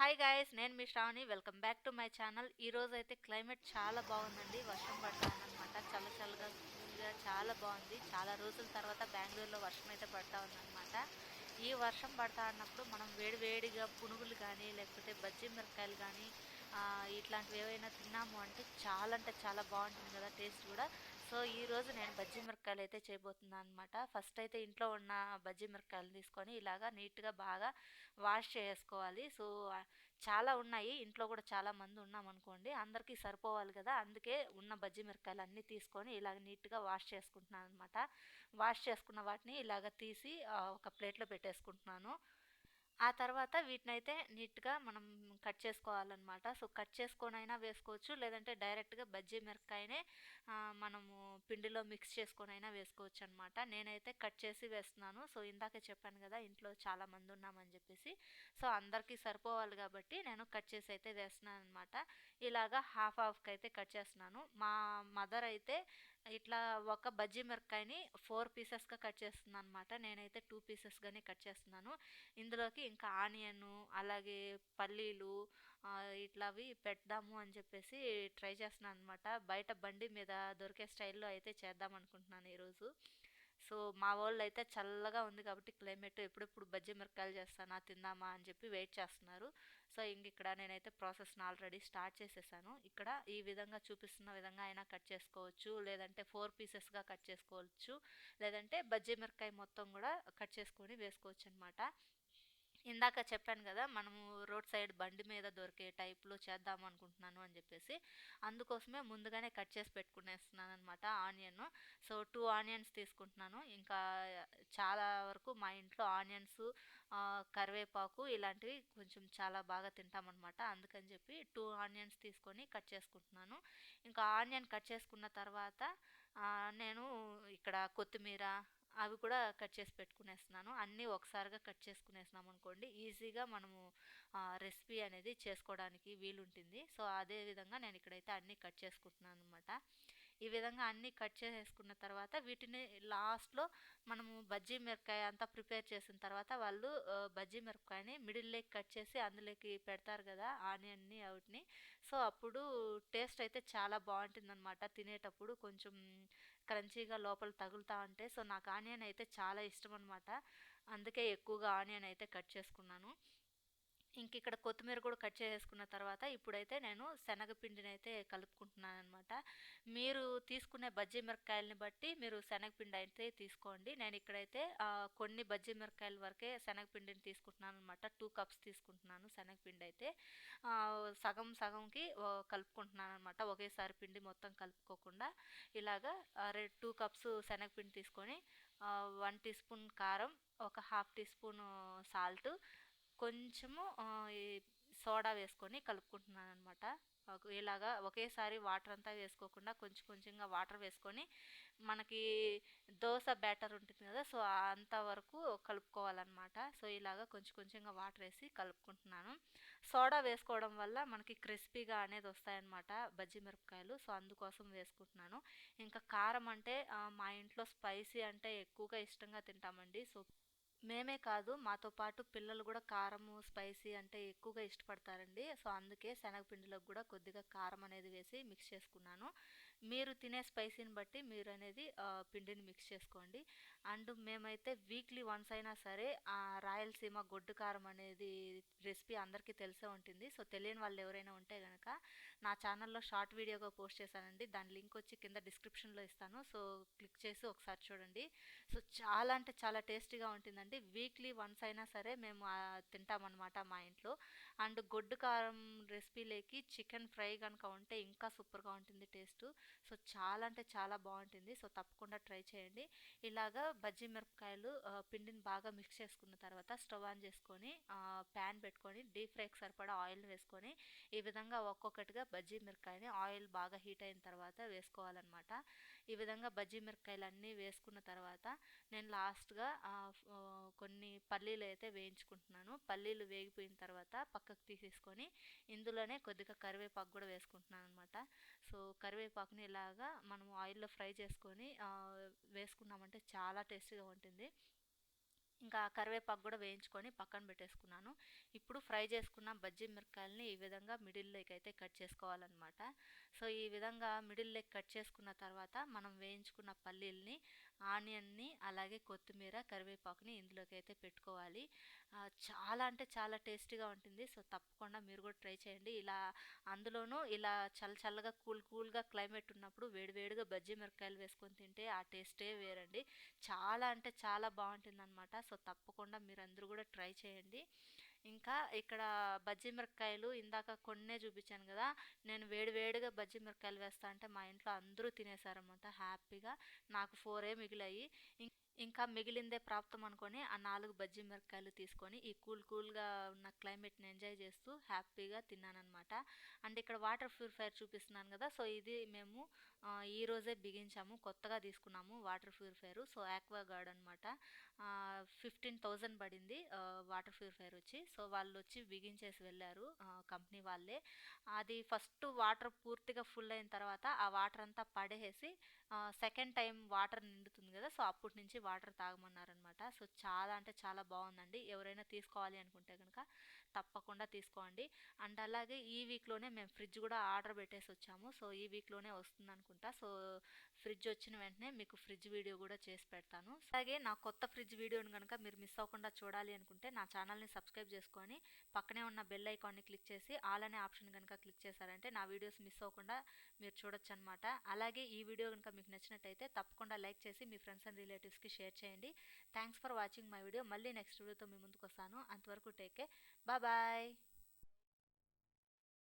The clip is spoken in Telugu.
హాయ్ గాయ్స్, నేను మీ Shravani. Welcome back to my channel. ఈరోజు అయితే క్లైమేట్ చాలా బాగుందండి. వర్షం పడతా ఉందన్నమాట. చల్ల చల్లగా కూల్గా చాలా బాగుంది. చాలా రోజుల తర్వాత బెంగళూరులో వర్షం అయితే పడతా ఉందన్నమాట. ఈ వర్షం పడతా ఉన్నప్పుడు మనం వేడి వేడిగా పునుగులు కానీ లేకపోతే బజ్జీ మిరపకాయలు కానీ ఇట్లాంటివి ఏవైనా తిన్నాము అంటే చాలా బాగుంటుంది కదా టేస్ట్ కూడా. సో ఈరోజు నేను బజ్జీ మిరపకాయలు అయితే చేయబోతున్నాను అనమాట. ఫస్ట్ అయితే ఇంట్లో ఉన్న బజ్జీ మిరపకాయలు తీసుకొని ఇలాగా నీట్గా బాగా వాష్ చేసుకోవాలి. సో చాలా ఉన్నాయి ఇంట్లో కూడా చాలా మంది ఉన్నామనుకోండి, అందరికీ సరిపోవాలి కదా. అందుకే ఉన్న బజ్జీ మిరపకాయలు అన్నీ తీసుకొని ఇలాగ నీట్గా వాష్ చేసుకుంటున్నాను అనమాట. వాష్ చేసుకున్న వాటిని ఇలాగ తీసి ఒక ప్లేట్లో పెట్టేసుకుంటున్నాను. ఆ తర్వాత వీటినైతే నీట్గా మనం కట్ చేసుకోవాలన్నమాట. సో కట్ చేసుకొనైనా వేసుకోవచ్చు, లేదంటే డైరెక్ట్గా బజ్జీ మిరపకాయనే మనము పిండిలో మిక్స్ చేసుకొనైనా వేసుకోవచ్చు అనమాట. నేనైతే కట్ చేసి వేస్తున్నాను. సో ఇందాకే చెప్పాను కదా ఇంట్లో చాలా మంది ఉన్నామని చెప్పేసి. సో అందరికీ సరిపోవాలి కాబట్టి నేను కట్ చేసి అయితే వేస్తున్నాను అనమాట. ఇలాగా హాఫ్ హాఫ్కి అయితే కట్ చేస్తున్నాను. మా మదర్ అయితే ఇట్లా ఒక బజ్జీ మిరపకాయని 4 పీసెస్గా కట్ చేస్తుంది అనమాట. నేనైతే 2 పీసెస్గానే కట్ చేస్తున్నాను. ఇందులోకి ఇంకా ఆనియన్, అలాగే పల్లీలు ఇట్లావి పెడదాము అని చెప్పేసి ట్రై చేస్తున్నాను అనమాట. బయట బండి మీద దొరికే స్టైల్లో అయితే చేద్దాం అనుకుంటున్నాను ఈరోజు. సో మా వాళ్ళు అయితే చల్లగా ఉంది కాబట్టి క్లైమేట్ ఎప్పుడెప్పుడు బజ్జీ మిరపకాయలు చేస్తానా తిందామా అని చెప్పి వెయిట్ చేస్తున్నారు. సో ఇంక ఇక్కడ నేనైతే ప్రాసెస్ని ఆల్రెడీ స్టార్ట్ చేసేసాను. ఇక్కడ ఈ విధంగా చూపిస్తున్న విధంగా అయినా కట్ చేసుకోవచ్చు, లేదంటే 4 పీసెస్గా కట్ చేసుకోవచ్చు, లేదంటే బజ్జీ మిరపకాయ మొత్తం కూడా కట్ చేసుకొని వేసుకోవచ్చు అనమాట. ఇందాక చెప్పాను కదా మనము రోడ్ సైడ్ బండి మీద దొరికే టైప్లో చేద్దాం అనుకుంటున్నాను అని చెప్పేసి. అందుకోసమే ముందుగానే కట్ చేసి పెట్టుకునేస్తున్నాను అనమాట ఆనియన్. సో 2 ఆనియన్స్ తీసుకుంటున్నాను. ఇంకా చాలా వరకు మా ఇంట్లో ఆనియన్స్, కరివేపాకు ఇలాంటివి కొంచెం చాలా బాగా తింటామన్నమాట. అందుకని చెప్పి 2 ఆనియన్స్ తీసుకొని కట్ చేసుకుంటున్నాను. ఇంకా ఆనియన్ కట్ చేసుకున్న తర్వాత నేను ఇక్కడ కొత్తిమీర అవి కూడా కట్ చేసి పెట్టుకునేస్తున్నాను. అన్నీ ఒకసారిగా కట్ చేసుకునేసినాం అనుకోండి, ఈజీగా మనము రెసిపీ అనేది చేసుకోవడానికి వీలుంటుంది. సో అదే విధంగా నేను ఇక్కడైతే అన్నీ కట్ చేసుకుంటున్నాను అనమాట. ఈ విధంగా అన్నీ కట్ చేసేసుకున్న తర్వాత వీటిని లాస్ట్లో మనము బజ్జీ మిరపకాయ అంతా ప్రిపేర్ చేసిన తర్వాత వాళ్ళు బజ్జీ మిరపకాయని మిడిల్లోకి కట్ చేసి అందులోకి పెడతారు కదా ఆనియన్ని వాటిని. సో అప్పుడు టేస్ట్ అయితే చాలా బాగుంటుంది అనమాట. తినేటప్పుడు కొంచెం క్రంచీగా లోపల తగులుతూ ఉంటే. సో నాకు ఆనియన్ అయితే చాలా ఇష్టం అనమాట. అందుకే ఎక్కువగా ఆనియన్ అయితే కట్ చేసుకున్నాను. ఇంక ఇక్కడ కొత్తిమీర కూడా కట్ చేసేసుకున్న తర్వాత ఇప్పుడైతే నేను శనగపిండిని అయితే కలుపుకుంటున్నాను అనమాట. మీరు తీసుకునే బజ్జీ మిరపకాయలని బట్టి మీరు శనగపిండి అయితే తీసుకోండి. నేను ఇక్కడైతే కొన్ని బజ్జీ మిరపకాయల వరకే శనగపిండిని తీసుకుంటున్నాను అనమాట. 2 కప్స్ తీసుకుంటున్నాను శనగపిండి అయితే. సగం సగంకి కలుపుకుంటున్నాను అనమాట. ఒకేసారి పిండి మొత్తం కలుపుకోకుండా ఇలాగా 2 కప్స్ శనగపిండి తీసుకొని 1 టీ స్పూన్ కారం, ఒక హాఫ్ టీ స్పూన్ సాల్ట్, కొంచెము ఈ సోడా వేసుకొని కలుపుకుంటున్నాను అనమాట. ఇలాగా ఒకేసారి వాటర్ అంతా వేసుకోకుండా కొంచెం కొంచెంగా వాటర్ వేసుకొని మనకి దోశ బ్యాటర్ ఉంటుంది కదా, సో అంతవరకు కలుపుకోవాలన్నమాట. సో ఇలాగా కొంచెం కొంచెంగా వాటర్ వేసి కలుపుకుంటున్నాను. సోడా వేసుకోవడం వల్ల మనకి క్రిస్పీగా అనేది వస్తాయన్నమాట బజ్జీ మిరపకాయలు. సో అందుకోసం వేసుకుంటున్నాను. ఇంకా కారం అంటే మా ఇంట్లో స్పైసీ అంటే ఎక్కువగా ఇష్టంగా తింటామండి. సో మేమే కాదు, మాతో పాటు పిల్లలు కూడా కారము స్పైసీ అంటే ఎక్కువగా ఇష్టపడతారండి. సో అందుకే శనగపిండిలోకి కూడా కొద్దిగా కారం అనేది వేసి మిక్స్ చేసుకున్నాను. మీరు తినే స్పైసీని బట్టి మీరు అనేది పిండిని మిక్స్ చేసుకోండి. అండ్ మేమైతే వీక్లీ వన్స్ అయినా సరే రాయలసీమ గొడ్డు కారం అనేది రెసిపీ అందరికీ తెలిసే ఉంటుంది. సో తెలియని వాళ్ళు ఎవరైనా ఉంటే కనుక నా ఛానల్లో షార్ట్ వీడియోగా పోస్ట్ చేశానండి. దాని లింక్ వచ్చి కింద డిస్క్రిప్షన్లో ఇస్తాను. సో క్లిక్ చేసి ఒకసారి చూడండి. సో చాలా అంటే చాలా టేస్టీగా ఉంటుందండి. వీక్లీ వన్స్ అయినా సరే మేము తింటామన్నమాట మా ఇంట్లో. అండ్ గొడ్డు కారం రెసిపీలోకి చికెన్ ఫ్రై కనుక ఉంటే ఇంకా సూపర్గా ఉంటుంది టేస్ట్. సో చాలా అంటే చాలా బాగుంటుంది. సో తప్పకుండా ట్రై చేయండి. ఇలాగా బజ్జీ మిరపకాయలు పిండిని బాగా మిక్స్ చేసుకున్న తర్వాత స్టవ్ ఆన్ చేసుకొని ప్యాన్ పెట్టుకొని డీప్ ఫ్రైకి సరిపడా ఆయిల్ వేసుకొని ఈ విధంగా ఒక్కొక్కటిగా బజ్జీ మిరపకాయని ఆయిల్ బాగా హీట్ అయిన తర్వాత వేసుకోవాలన్నమాట. ఈ విధంగా బజ్జీ మిరపకాయలు అన్నీ వేసుకున్న తర్వాత నేను లాస్ట్గా కొన్ని పల్లీలు అయితే వేయించుకుంటున్నాను. పల్లీలు వేగిపోయిన తర్వాత పక్కకు తీసేసుకొని ఇందులోనే కొద్దిగా కరివేపాకు కూడా వేసుకుంటున్నాను అనమాట. సో కరివేపాకుని ఇలాగా మనం ఆయిల్లో ఫ్రై చేసుకొని వేసుకున్నామంటే చాలా టేస్టీగా ఉంటుంది. ఇంకా కరివేపాకు కూడా వేయించుకొని పక్కన పెట్టేసుకున్నాను. ఇప్పుడు ఫ్రై చేసుకున్న బజ్జీ మిరపకాయలని ఈ విధంగా మిడిల్లోకి అయితే కట్ చేసుకోవాలన్నమాట. సో ఈ విధంగా మిడిల్లోకి కట్ చేసుకున్న తర్వాత మనం వేయించుకున్న పల్లీల్ని, ఆనియన్ని, అలాగే కొత్తిమీర, కరివేపాకుని ఇందులోకి అయితే పెట్టుకోవాలి. చాలా అంటే చాలా టేస్టీగా ఉంటుంది. సో తప్పకుండా మీరు కూడా ట్రై చేయండి. అందులోనూ ఇలా చల్లగా కూల్గా క్లైమేట్ ఉన్నప్పుడు వేడివేడిగా బజ్జీ మిరపకాయలు వేసుకొని తింటే ఆ టేస్టే వేరండి. చాలా అంటే చాలా బాగుంటుందన్నమాట. సో తప్పకుండా మీరందరూ కూడా ట్రై చేయండి. ఇంకా ఇక్కడ బజ్జీ మిరపకాయలు ఇందాక కొన్నే చూపించాను కదా, నేను వేడివేడిగా బజ్జీ మిరపకాయలు వేస్తా అంటే మా ఇంట్లో అందరూ తినేసారన్నమాట హ్యాపీగా. నాకు 4 మిగిలాయి. ఇంకా మిగిలిందే ప్రాప్తం అనుకొని ఆ 4 బజ్జీ మిరపకాయలు తీసుకొని ఈ కూల్గా ఉన్న క్లైమేట్ని ఎంజాయ్ చేస్తూ హ్యాపీగా తిన్నానమాట. అండ్ ఇక్కడ వాటర్ ప్యూరిఫైయర్ చూపిస్తున్నాను కదా, సో ఇది మేము ఈ రోజే బిగించాము, కొత్తగా తీసుకున్నాము water purifier. So Aquaguard అనమాట. 15,000 పడింది వాటర్ ప్యూరిఫైయర్ వచ్చి. సో వాళ్ళు వచ్చి బిగించేసి వెళ్ళారు కంపెనీ వాళ్ళే. అది ఫస్ట్ వాటర్ పూర్తిగా ఫుల్ అయిన తర్వాత ఆ వాటర్ అంతా పడేసి సెకండ్ టైం వాటర్ నిండుతుంది కదా, సో అప్పటి నుంచి వాటర్ తాగమన్నారనమాట. సో చాలా అంటే చాలా బాగుందండి. ఎవరైనా తీసుకోవాలి అనుకుంటే కనుక తప్పకుండా తీసుకోండి. అండ్ అలాగే ఈ వీక్లోనే మేము ఫ్రిడ్జ్ కూడా ఆర్డర్ పెట్టేసి వచ్చాము. సో ఈ వీక్లోనే వస్తుంది అనుకుంటా. సో ఫ్రిడ్జ్ వచ్చిన వెంటనే మీకు ఫ్రిడ్జ్ వీడియో కూడా చేసి పెడతాను. అలాగే నా కొత్త ఫ్రిడ్జ్ వీడియోని కనుక మీరు మిస్ అవ్వకుండా చూడాలి అనుకుంటే నా ఛానల్ని సబ్స్క్రైబ్ చేసుకొని పక్కనే ఉన్న బెల్ ఐకాన్ని క్లిక్ చేసి ఆల్ అనే ఆప్షన్ కనుక క్లిక్ చేశారంటే నా వీడియోస్ మిస్ అవ్వకుండా మీరు చూడొచ్చు అనమాట. అలాగే ఈ వీడియో కనుక మీకు నచ్చినట్టయితే తప్పకుండా లైక్ చేసి మీ ఫ్రెండ్స్ అండ్ రిలేటివ్స్కి షేర్ చేయండి. Thanks for watching my video. మళ్ళీ నెక్స్ట్ వీడియోతో మీ ముందుకు వస్తాను. అంతవరకు టేక్ కేర్. బాయ్.